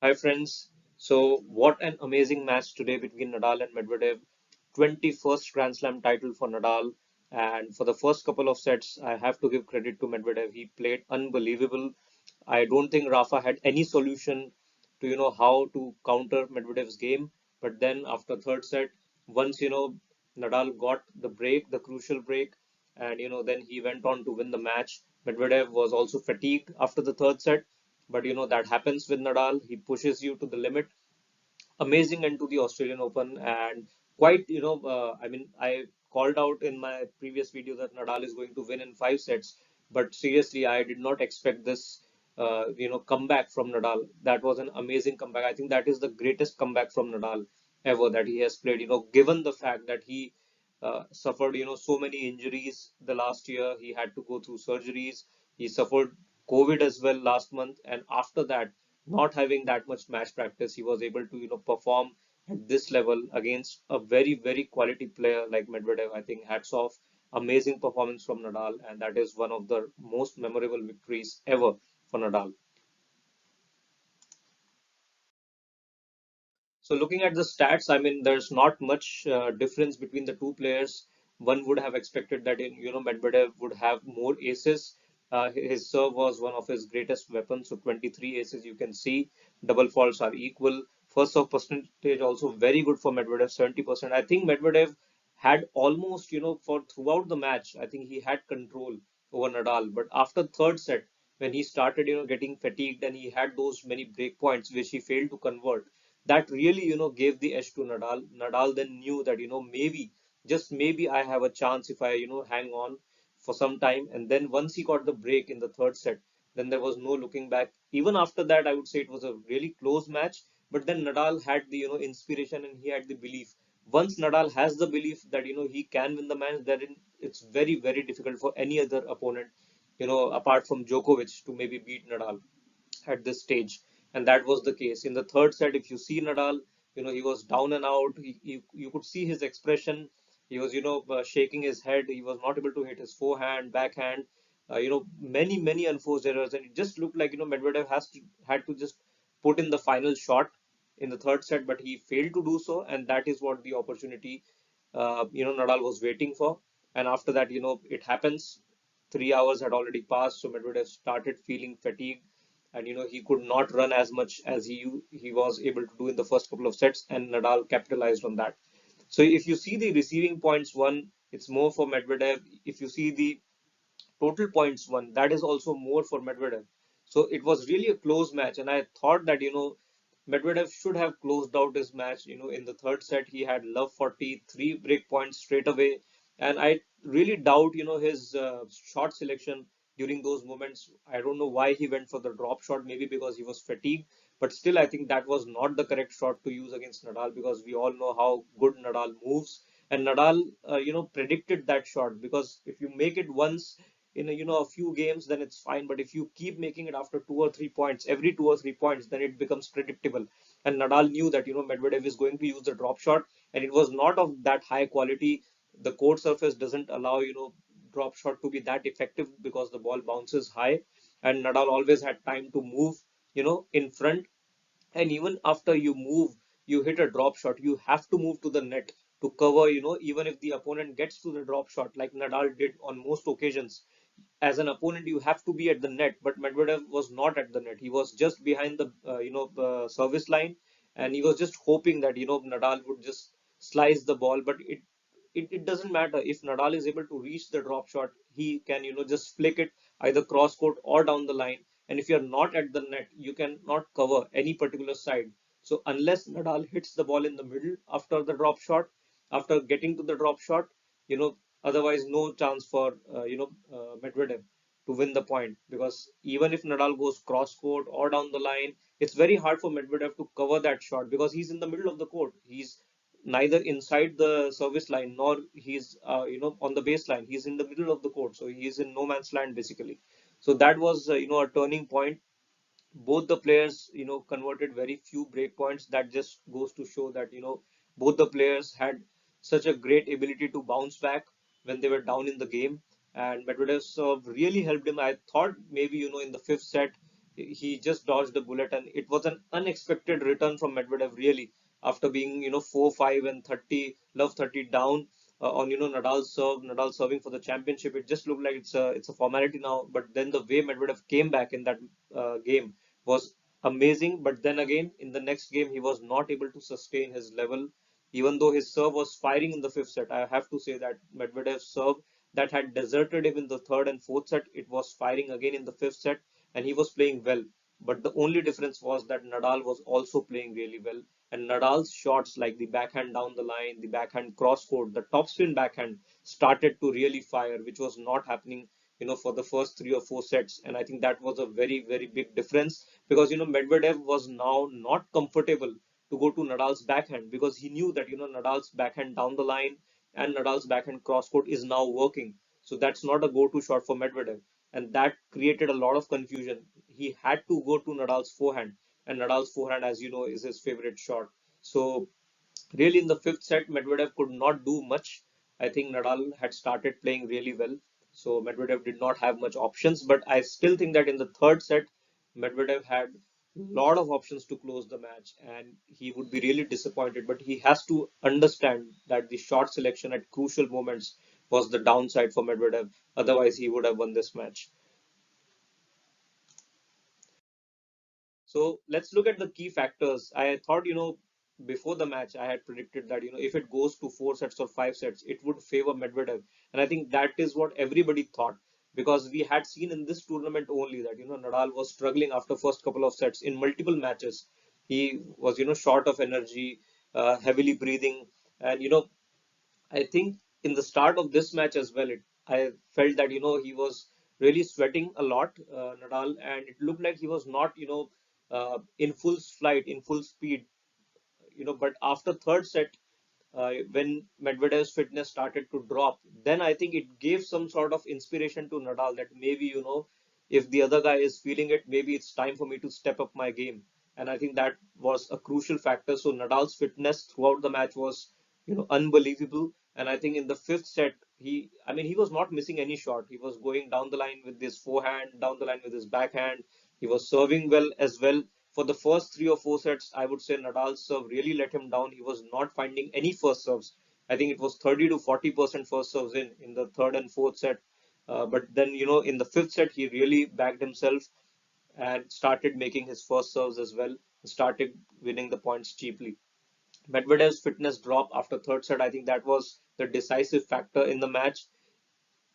Hi friends. So what an amazing match today between Nadal and Medvedev. 21st Grand Slam title for Nadal. And for the first couple of sets, I have to give credit to Medvedev. He played unbelievable. I don't think Rafa had any solution to how to counter Medvedev's game. But then after third set, once Nadal got the break, the crucial break, and then he went on to win the match. Medvedev was also fatigued after the third set, but that happens with Nadal. He pushes you to the limit. Amazing end to the Australian Open, and quite I mean, I called out in my previous video that Nadal is going to win in 5 sets, but seriously, I did not expect this comeback from Nadal. That was an amazing comeback. I think that is the greatest comeback from Nadal ever that he has played. Given the fact that he suffered so many injuries the last year, he had to go through surgeries. He suffered COVID as well last month, and after that, not having that much match practice, he was able to perform at this level against a very very quality player like Medvedev. I think hats off, amazing performance from Nadal, and that is one of the most memorable victories ever for Nadal. So looking at the stats, I mean, there's not much difference between the two players. One would have expected that Medvedev would have more aces. His serve was one of his greatest weapons. So 23 aces, you can see double faults are equal. First serve percentage also very good for Medvedev, 70%. I think Medvedev had almost for throughout the match, I think he had control over Nadal. But after third set, when he started getting fatigued and he had those many break points which he failed to convert, that really gave the edge to Nadal. Nadal then knew that maybe, just maybe, I have a chance if I hang on for some time. And then once he got the break in the third set, then there was no looking back. Even after that, I would say it was a really close match. But then Nadal had the inspiration, and he had the belief. Once Nadal has the belief that he can win the match, then it's very very difficult for any other opponent, apart from Djokovic, to maybe beat Nadal at this stage. And that was the case. In the third set, if you see Nadal, he was down and out. You could see his expression. He was, shaking his head. He was not able to hit his forehand, backhand, many unforced errors. And it just looked like, Medvedev had to just put in the final shot in the third set, but he failed to do so. And that is what the opportunity, Nadal was waiting for. And after that, it happens. 3 hours had already passed, so Medvedev started feeling fatigued, and he could not run as much as he was able to do in the first couple of sets, and Nadal capitalized on that. So if you see the receiving points won, it's more for Medvedev. If you see the total points won, that is also more for Medvedev. So it was really a close match, and I thought that Medvedev should have closed out his match. In the third set, he had love 43 break points straight away, and I really doubt his shot selection during those moments. I don't know why he went for the drop shot, maybe because he was fatigued, but still, I think that was not the correct shot to use against Nadal, because we all know how good Nadal moves, and Nadal, predicted that shot, because if you make it once in a few games, then it's fine. But if you keep making it after 2 or 3 points, every 2 or 3 points, then it becomes predictable. And Nadal knew that Medvedev is going to use the drop shot, and it was not of that high quality. The court surface doesn't allow drop shot to be that effective, because the ball bounces high, and Nadal always had time to move in front. And even after you move, you hit a drop shot, you have to move to the net to cover, even if the opponent gets to the drop shot, like Nadal did on most occasions. As an opponent, you have to be at the net, but Medvedev was not at the net. He was just behind the service line, and he was just hoping that Nadal would just slice the ball. But it doesn't matter if Nadal is able to reach the drop shot. He can just flick it either cross court or down the line. And if you're not at the net, you cannot cover any particular side. So unless Nadal hits the ball in the middle after the drop shot, after getting to the drop shot, you know otherwise, no chance for Medvedev to win the point, because even if Nadal goes cross court or down the line, it's very hard for Medvedev to cover that shot, because he's in the middle of the court. He's neither inside the service line nor he's on the baseline. He's in the middle of the court, so he's in no man's land basically. So that was a turning point. Both the players converted very few break points. That just goes to show that both the players had such a great ability to bounce back when they were down in the game. And Medvedev's serve really helped him. I thought maybe in the fifth set, he just dodged the bullet, and it was an unexpected return from Medvedev, really, after being 4-5 and 30 love 30 down on Nadal's serve, Nadal serving for the championship. It just looked like it's a formality now. But then the way Medvedev came back in that game was amazing. But then again, in the next game, he was not able to sustain his level, even though his serve was firing in the fifth set. I have to say that Medvedev's serve that had deserted him in the third and fourth set, it was firing again in the fifth set, and he was playing well. But the only difference was that Nadal was also playing really well. And Nadal's shots, like the backhand down the line, the backhand cross court, the topspin backhand, started to really fire, which was not happening, for the first 3 or 4 sets. And I think that was a very, very big difference, because, Medvedev was now not comfortable to go to Nadal's backhand, because he knew that, Nadal's backhand down the line and Nadal's backhand cross court is now working. So that's not a go-to shot for Medvedev, and that created a lot of confusion. He had to go to Nadal's forehand, and Nadal's forehand, as you know, is his favorite shot. So really, in the fifth set, Medvedev could not do much. I think Nadal had started playing really well, so Medvedev did not have much options. But I still think that in the third set, Medvedev had a lot of options to close the match, and he would be really disappointed. But he has to understand that the shot selection at crucial moments was the downside for Medvedev. Otherwise, he would have won this match. So let's look at the key factors. I thought, before the match, I had predicted that, if it goes to 4 sets or 5 sets, it would favor Medvedev. And I think that is what everybody thought, because we had seen in this tournament only that, Nadal was struggling after first couple of sets in multiple matches. He was, short of energy, heavily breathing. And, I think in the start of this match as well, I felt that he was really sweating a lot, Nadal, and it looked like he was not in full flight, in full speed. But after third set, when Medvedev's fitness started to drop, then I think it gave some sort of inspiration to Nadal that maybe, if the other guy is feeling it, maybe it's time for me to step up my game. And I think that was a crucial factor. So Nadal's fitness throughout the match was, unbelievable. And I think in the fifth set, he was not missing any shot. He was going down the line with his forehand, down the line with his backhand. He was serving well as well. For the first 3 or 4 sets, I would say Nadal's serve really let him down. He was not finding any first serves. I think it was 30 to 40% first serves in the third and fourth set. But then, in the fifth set, he really backed himself and started making his first serves as well, started winning the points cheaply. Medvedev's fitness drop after third set, I think that was the decisive factor in the match.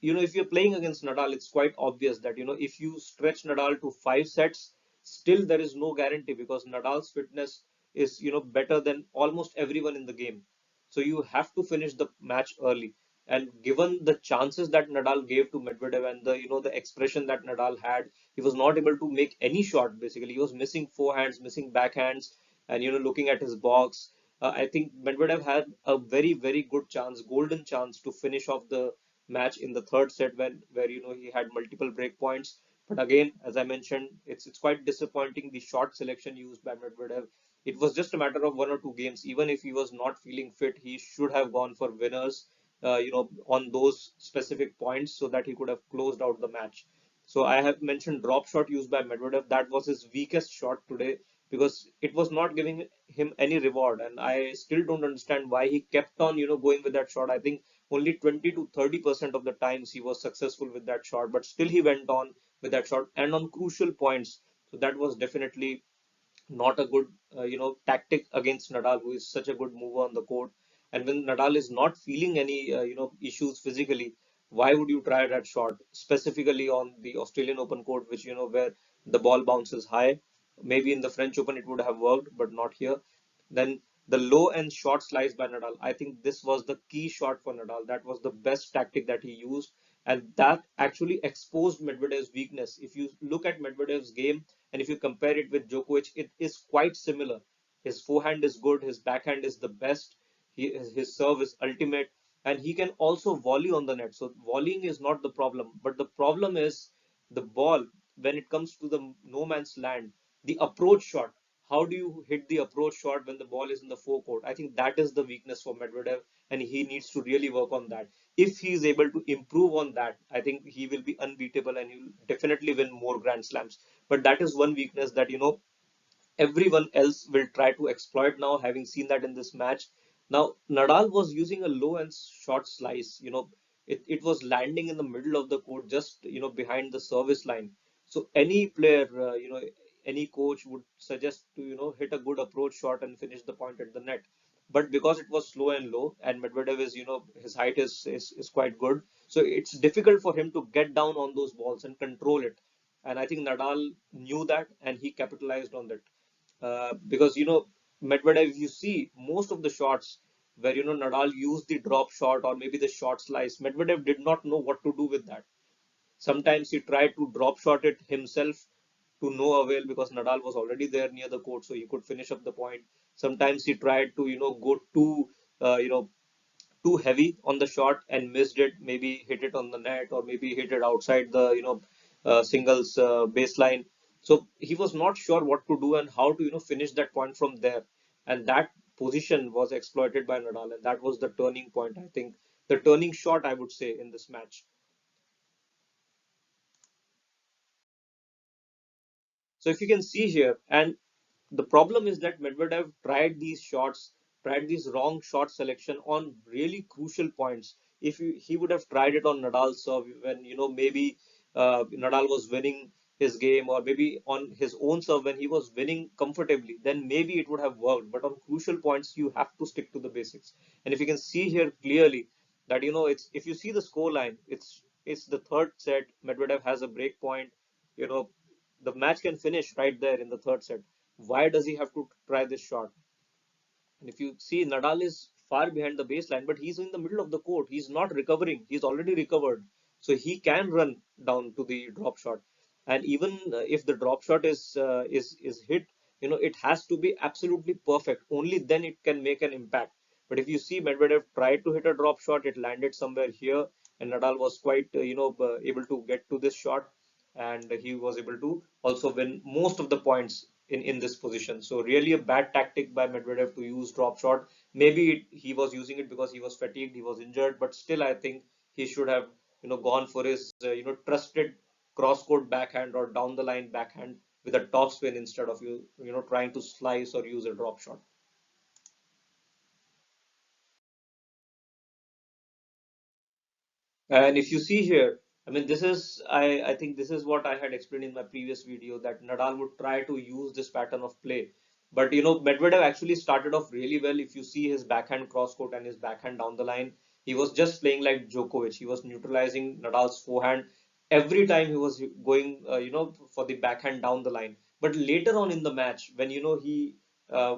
If you're playing against Nadal, it's quite obvious that, if you stretch Nadal to 5 sets, still there is no guarantee, because Nadal's fitness is, better than almost everyone in the game. So you have to finish the match early. And given the chances that Nadal gave to Medvedev and the expression that Nadal had, he was not able to make any shot basically. He was missing forehands, missing backhands, and, looking at his box. I think Medvedev had a very, very good chance, golden chance to finish off the match in the third set when where he had multiple break points. But again, as I mentioned, it's quite disappointing the shot selection used by Medvedev. It was just a matter of 1 or 2 games. Even if he was not feeling fit, he should have gone for winners, on those specific points so that he could have closed out the match. So I have mentioned drop shot used by Medvedev. That was his weakest shot today, because it was not giving him any reward. And I still don't understand why he kept on, going with that shot. I think only 20 to 30% of the times he was successful with that shot, but still he went on with that shot and on crucial points. So that was definitely not a good tactic against Nadal, who is such a good mover on the court. And when Nadal is not feeling any issues physically, why would you try that shot specifically on the Australian Open court, which where the ball bounces high? Maybe in the French Open it would have worked, but not here. Then the low and short slice by Nadal. I think this was the key shot for Nadal. That was the best tactic that he used, and that actually exposed Medvedev's weakness. If you look at Medvedev's game, and if you compare it with Djokovic, it is quite similar. His forehand is good, his backhand is the best, his serve is ultimate, and he can also volley on the net. So volleying is not the problem, but the problem is the ball when it comes to the no man's land, the approach shot. How do you hit the approach shot when the ball is in the forecourt? I think that is the weakness for Medvedev, and he needs to really work on that. if he is able to improve on that, I think he will be unbeatable and he will definitely win more Grand Slams. But that is one weakness that, everyone else will try to exploit now, having seen that in this match. Now, Nadal was using a low and short slice. It was landing in the middle of the court, just, behind the service line. So any player, any coach would suggest to, hit a good approach shot and finish the point at the net. But because it was slow and low, and Medvedev is, his height is quite good. So it's difficult for him to get down on those balls and control it. And I think Nadal knew that and he capitalized on that. Because Medvedev, you see most of the shots where Nadal used the drop shot or maybe the short slice, Medvedev did not know what to do with that. Sometimes he tried to drop shot it himself to no avail because Nadal was already there near the court, so he could finish up the point. Sometimes he tried to go too too heavy on the shot and missed it, maybe hit it on the net or maybe hit it outside the singles baseline. So he was not sure what to do and how to finish that point from there, and that position was exploited by Nadal, and that was the turning point. I think the turning shot, I would say, in this match. So if you can see here, and the problem is that Medvedev tried these shots, tried these wrong shot selection on really crucial points. If he would have tried it on Nadal's serve when maybe Nadal was winning his game, or maybe on his own serve when he was winning comfortably, then maybe it would have worked. But on crucial points, you have to stick to the basics. And if you can see here clearly that it's, if you see the score line, it's the third set. Medvedev has a break point. You know the match can finish right there in the third set. Why does he have to try this shot? And if you see, Nadal is far behind the baseline, but he's in the middle of the court. He's not recovering. He's already recovered. So he can run down to the drop shot. And even if the drop shot is hit, it has to be absolutely perfect. Only then it can make an impact. But if you see, Medvedev tried to hit a drop shot, it landed somewhere here, and Nadal was quite able to get to this shot, and he was able to also win most of the points in this position. So really a bad tactic by Medvedev to use drop shot. Maybe he was using it because he was fatigued, he was injured, but still I think he should have gone for his trusted cross court backhand or down the line backhand with a top spin instead of trying to slice or use a drop shot. And if you see here, I mean, I think this is what I had explained in my previous video, that Nadal would try to use this pattern of play. But, Medvedev actually started off really well. If you see his backhand cross court and his backhand down the line, he was just playing like Djokovic. He was neutralizing Nadal's forehand every time he was going, for the backhand down the line. But later on in the match, when, he uh,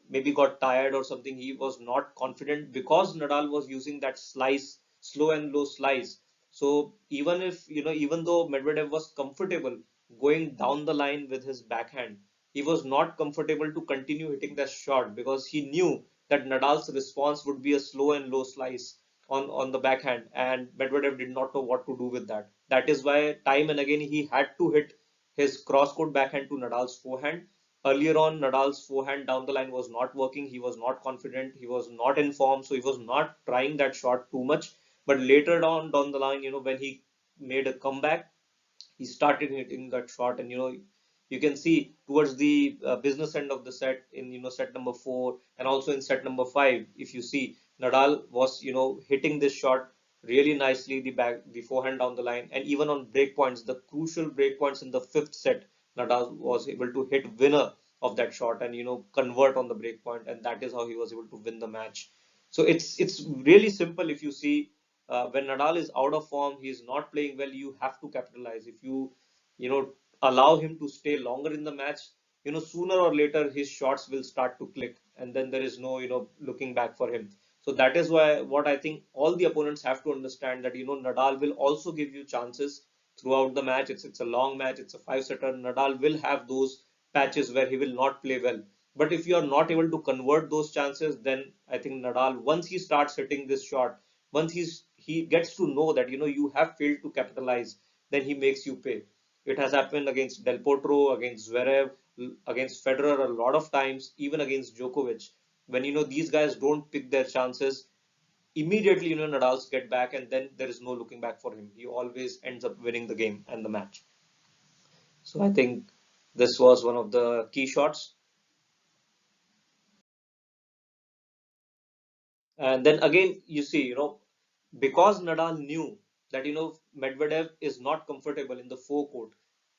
maybe got tired or something, he was not confident because Nadal was using that slice, slow and low slice. So even if, even though Medvedev was comfortable going down the line with his backhand, he was not comfortable to continue hitting that shot because he knew that Nadal's response would be a slow and low slice on the backhand, and Medvedev did not know what to do with that. That is why time and again he had to hit his cross court backhand to Nadal's forehand. Earlier on, Nadal's forehand down the line was not working. He was not confident. He was not in form, so he was not trying that shot too much. But later on down the line, when he made a comeback, he started hitting that shot, and you can see towards the business end of the set, in set number 4 and also in set number 5, if you see, Nadal was hitting this shot really nicely, the forehand down the line, and even on break points, the crucial break points in the fifth set, Nadal was able to hit winner of that shot and convert on the break point, and that is how he was able to win the match. So it's really simple. If you see, when Nadal is out of form, he's not playing well, you have to capitalize. If you know, allow him to stay longer in the match, sooner or later his shots will start to click, and then there is no, looking back for him. So that is why what I think all the opponents have to understand, that, Nadal will also give you chances throughout the match. It's a long match. It's a five-setter. Nadal will have those patches where he will not play well. But if you are not able to convert those chances, then I think Nadal, once he starts hitting this shot, once he gets to know that you have failed to capitalize, then he makes you pay. It has happened against Del Potro, against Zverev, against Federer a lot of times, even against Djokovic. When these guys don't pick their chances, immediately, Nadal's get back, and then there is no looking back for him. He always ends up winning the game and the match. So I think this was one of the key shots. And then again, you see, because Nadal knew that Medvedev is not comfortable in the forecourt.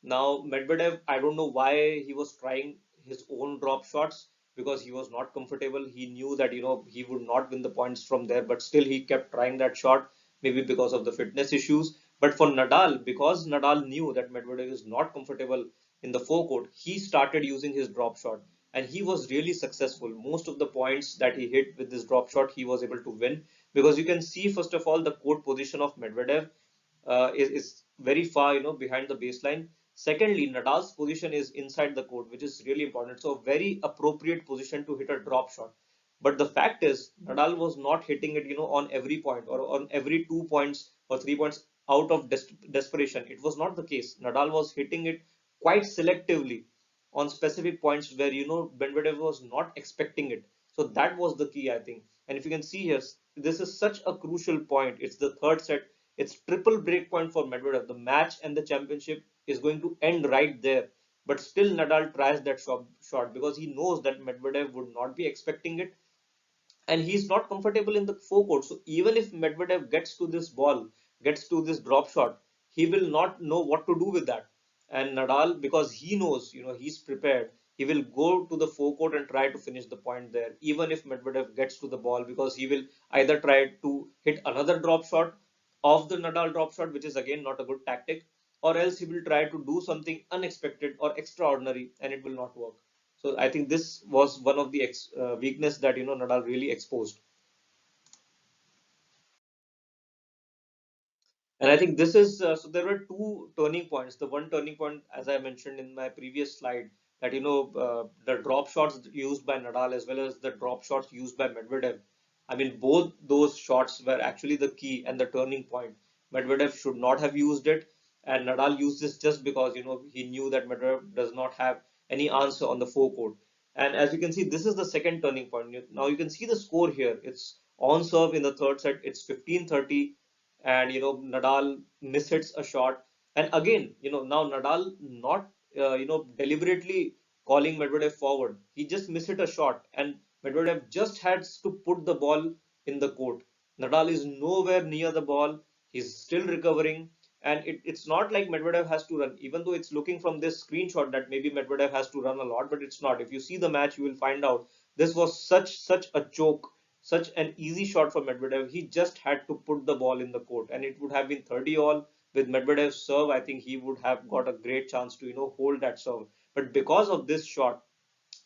Now Medvedev, I don't know why he was trying his own drop shots, because he was not comfortable. He knew that he would not win the points from there, but still he kept trying that shot, maybe because of the fitness issues. But for Nadal, because Nadal knew that Medvedev is not comfortable in the forecourt, he started using his drop shot, and he was really successful. Most of the points that he hit with this drop shot, he was able to win, because you can see, first of all, the court position of Medvedev is very far, behind the baseline. Secondly, Nadal's position is inside the court, which is really important. So, very appropriate position to hit a drop shot. But the fact is, Nadal was not hitting it, on every point or on every 2 points or 3 points out of desperation. It was not the case. Nadal was hitting it quite selectively on specific points where Medvedev was not expecting it. So that was the key, I think. And if you can see here, this is such a crucial point. It's the third set. It's triple break point for Medvedev. The match and the championship is going to end right there. But still, Nadal tries that shot because he knows that Medvedev would not be expecting it, and he's not comfortable in the forecourt. So even if Medvedev gets to this ball, gets to this drop shot, he will not know what to do with that. And Nadal, because he knows, he's prepared, he will go to the forecourt and try to finish the point there, even if Medvedev gets to the ball, because he will either try to hit another drop shot off the Nadal drop shot, which is again not a good tactic, or else he will try to do something unexpected or extraordinary, and it will not work. So I think this was one of the weakness that Nadal really exposed. And I think this is so there were two turning points. The one turning point, as I mentioned in my previous slide, that the drop shots used by Nadal as well as the drop shots used by Medvedev. I mean, both those shots were actually the key and the turning point. Medvedev should not have used it, and Nadal used this just because he knew that Medvedev does not have any answer on the forecourt. And as you can see, this is the second turning point. Now you can see the score here. It's on serve in the third set. It's 15-30, and Nadal mishits a shot, and again now Nadal not deliberately calling Medvedev forward. He just mishit a shot, and Medvedev just has to put the ball in the court. Nadal is nowhere near the ball. He's still recovering, and it's not like Medvedev has to run, even though it's looking from this screenshot that maybe Medvedev has to run a lot, but it's not. If you see the match, you will find out this was such a choke, such an easy shot for Medvedev. He just had to put the ball in the court, and it would have been 30 all. With Medvedev's serve, I think he would have got a great chance to hold that serve. But because of this shot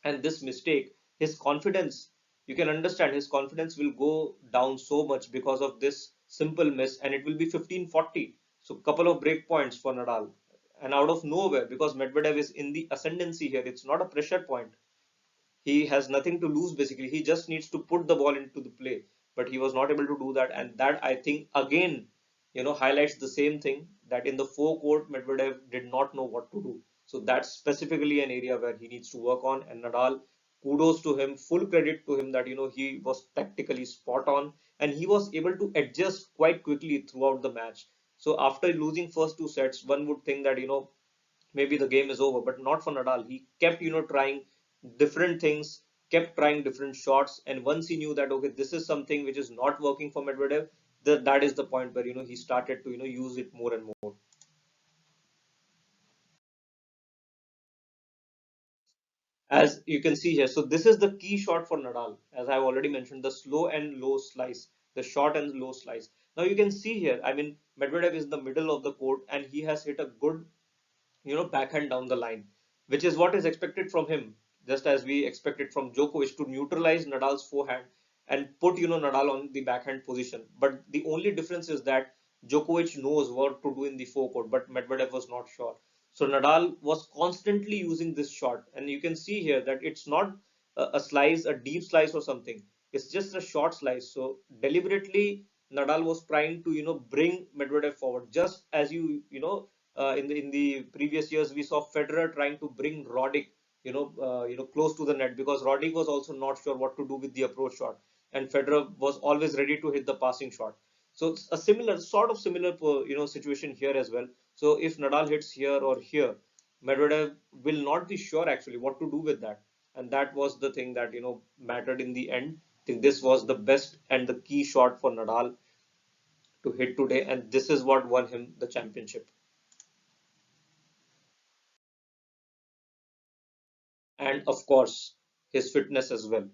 and this mistake, his confidence, you can understand, his confidence will go down so much because of this simple miss, and it will be 15-40. So couple of break points for Nadal, and out of nowhere, because Medvedev is in the ascendancy here. It's not a pressure point. He has nothing to lose basically. He just needs to put the ball into the play, but he was not able to do that. And that, I think, again, highlights the same thing, that in the forecourt, Medvedev did not know what to do. So that's specifically an area where he needs to work on. And Nadal, kudos to him, full credit to him, that he was tactically spot on, and he was able to adjust quite quickly throughout the match. So after losing first two sets, one would think that maybe the game is over, but not for Nadal. He kept, trying different things, kept trying different shots, and once he knew that okay, this is something which is not working for Medvedev, that is the point where he started to use it more and more. As you can see here, so this is the key shot for Nadal, as I've already mentioned, the slow and low slice, the short and low slice. Now you can see here, I mean, Medvedev is the middle of the court, and he has hit a good backhand down the line, which is what is expected from him, just as we expected from Djokovic to neutralize Nadal's forehand and put Nadal on the backhand position. But the only difference is that Djokovic knows what to do in the forecourt, but Medvedev was not sure. So Nadal was constantly using this shot, and you can see here that it's not a slice, a deep slice or something. It's just a short slice. So deliberately Nadal was trying to bring Medvedev forward, just as in the previous years we saw Federer trying to bring Roddick close to the net, because Roddick was also not sure what to do with the approach shot. and Federer was always ready to hit the passing shot. So it's a similar situation here as well. So if Nadal hits here or here, Medvedev will not be sure actually what to do with that, and that was the thing that mattered in the end. I think this was the best and the key shot for Nadal to hit today, and this is what won him the championship. And of course, his fitness as well.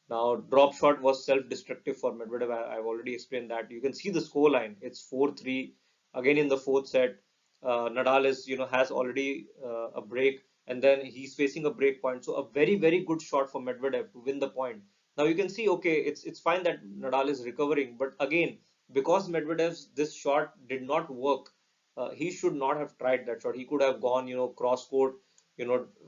Now, drop shot was self-destructive for Medvedev. I've already explained that. You can see the score line. It's 4-3. Again in the fourth set, Nadal has already a break, and then he's facing a break point. So a very very good shot for Medvedev to win the point. Now you can see, okay, it's fine that Nadal is recovering, but again, because Medvedev's this shot did not work, he should not have tried that shot. He could have gone, cross court,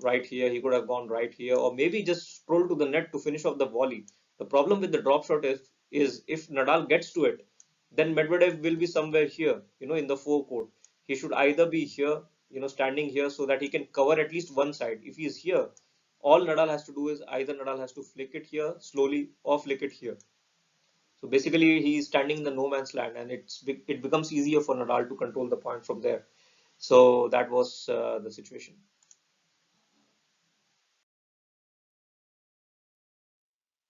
right here. He could have gone right here, or maybe just stroll to the net to finish off the volley. The problem with the drop shot is if Nadal gets to it, then Medvedev will be somewhere here, in the forecourt. He should either be here, standing here so that he can cover at least one side. If he is here, all Nadal has to do is either Nadal has to flick it here slowly or flick it here. So basically, he is standing in the no man's land, and it becomes easier for Nadal to control the point from there. So that was the situation.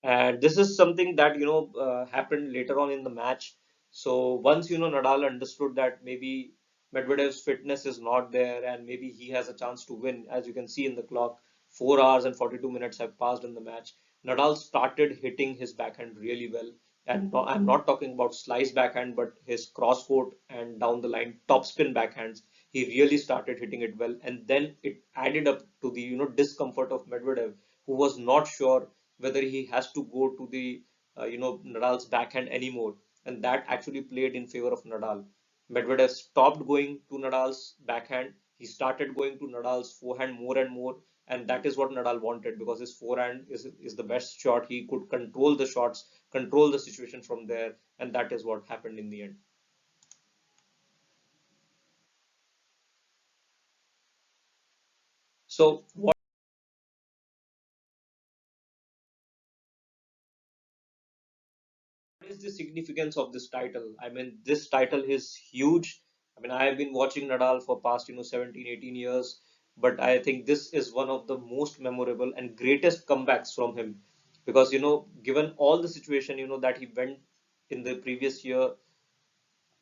And this is something that happened later on in the match. So once Nadal understood that maybe Medvedev's fitness is not there and maybe he has a chance to win, as you can see in the clock, 4 hours and 42 minutes have passed in the match. Nadal started hitting his backhand really well, and no, I'm not talking about slice backhand, but his cross court and down the line topspin backhands. He really started hitting it well, and then it added up to the discomfort of Medvedev, who was not sure whether he has to go to the Nadal's backhand anymore, and that actually played in favor of Nadal. Medvedev stopped going to Nadal's backhand. He started going to Nadal's forehand more and more, and that is what Nadal wanted because his forehand is the best shot. He could control the shots, control the situation from there, and that is what happened in the end. So what is the significance of this title? I mean, this title is huge. I mean, I have been watching Nadal for past, 17, 18 years, but I think this is one of the most memorable and greatest comebacks from him because, given all the situation, that he went in the previous year,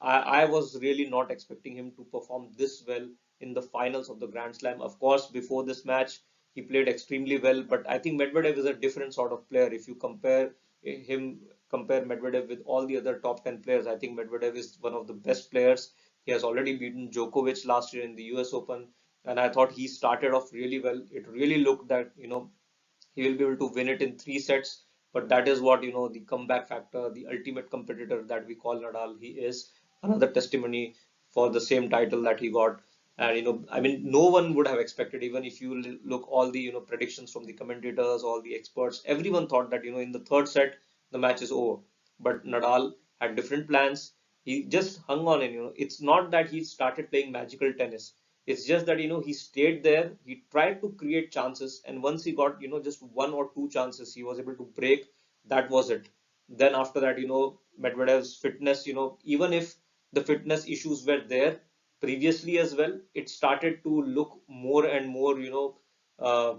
I was really not expecting him to perform this well in the finals of the Grand Slam. Of course, before this match, he played extremely well, but I think Medvedev is a different sort of player. If you compare Medvedev with all the other top 10 players, I think Medvedev is one of the best players. He has already beaten Djokovic last year in the US Open, and I thought he started off really well. It really looked that, he will be able to win it in 3 sets. But that is what, the comeback factor, the ultimate competitor that we call Nadal. He is another testimony for the same title that he got. And, I mean, no one would have expected, even if you look all the, predictions from the commentators, all the experts, everyone thought that, in the third set, the match is over. But Nadal had different plans. He just hung on, and, it's not that he started playing magical tennis. It's just that he stayed there. He tried to create chances, and once he got just one or two chances, he was able to break. That was it. Then after that, Medvedev's fitness, even if the fitness issues were there previously as well, it started to look more and more, uh,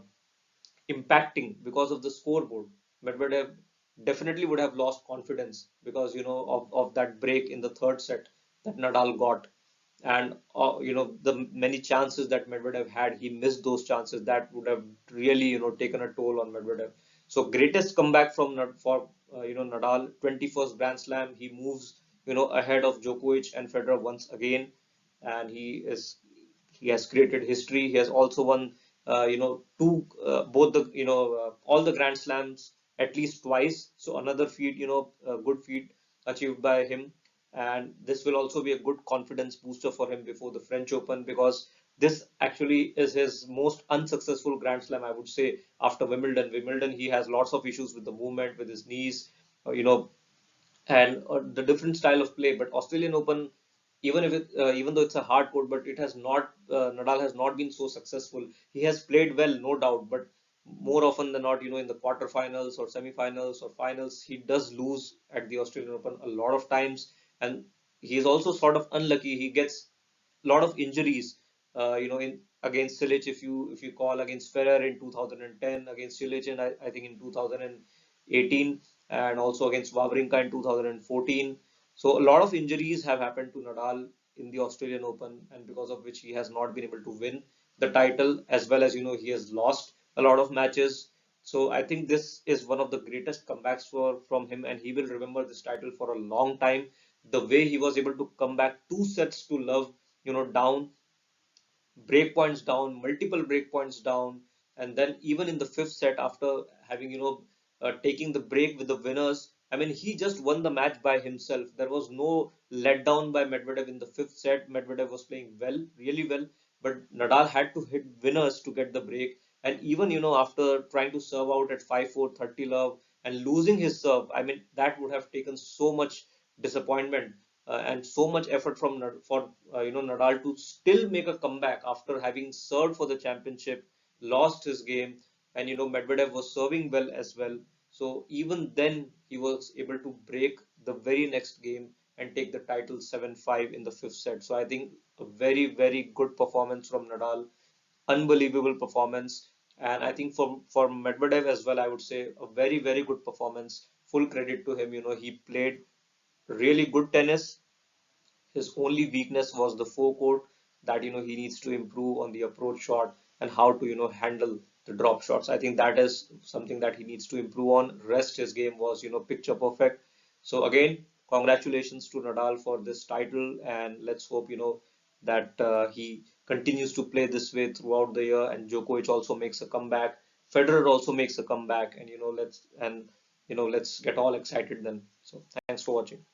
impacting because of the scoreboard. Medvedev definitely would have lost confidence because of that break in the third set that Nadal got, and the many chances that Medvedev had, he missed those chances. That would have really taken a toll on Medvedev. So greatest comeback from for Nadal, 21st Grand Slam. He moves ahead of Djokovic and Federer once again, and he has created history. He has also won two both the all the Grand Slams at least twice. So another feat, a good feat achieved by him, and this will also be a good confidence booster for him before the French Open because this actually is his most unsuccessful Grand Slam, I would say, after Wimbledon. Wimbledon, he has lots of issues with the movement, with his knees, and the different style of play. But Australian Open, even though it's a hard court, but it has not Nadal has not been so successful. He has played well, no doubt, but more often than not, in the quarterfinals or semifinals or finals, he does lose at the Australian Open a lot of times. And he is also sort of unlucky. He gets a lot of injuries, in against Silic, if you call against Federer in 2010, against Silic in, I think in 2018, and also against Wawrinka in 2014. So a lot of injuries have happened to Nadal in the Australian Open, and because of which he has not been able to win the title, as well as he has lost a lot of matches. So I think this is one of the greatest comebacks from him, and he will remember this title for a long time. The way he was able to come back 2 sets to love, down, breakpoints down, multiple breakpoints down, and then even in the fifth set, after having taking the break with the winners, I mean he just won the match by himself. There was no letdown by Medvedev in the fifth set. Medvedev was playing well, really well, but Nadal had to hit winners to get the break. And even after trying to serve out at 5-4, 30 love and losing his serve, I mean that would have taken so much disappointment and so much effort for Nadal to still make a comeback after having served for the championship, lost his game, and Medvedev was serving well as well. So even then he was able to break the very next game and take the title 7-5 in the fifth set. So I think a very very good performance from Nadal, unbelievable performance. And I think for Medvedev as well, I would say a very very good performance. Full credit to him. He played really good tennis. His only weakness was the forecourt, that he needs to improve on the approach shot and how to handle the drop shots. I think that is something that he needs to improve on. Rest his game was picture perfect. So again, congratulations to Nadal for this title, and let's hope that he continues to play this way throughout the year, and Djokovic also makes a comeback. Federer also makes a comeback, and let's get all excited then. So thanks for watching.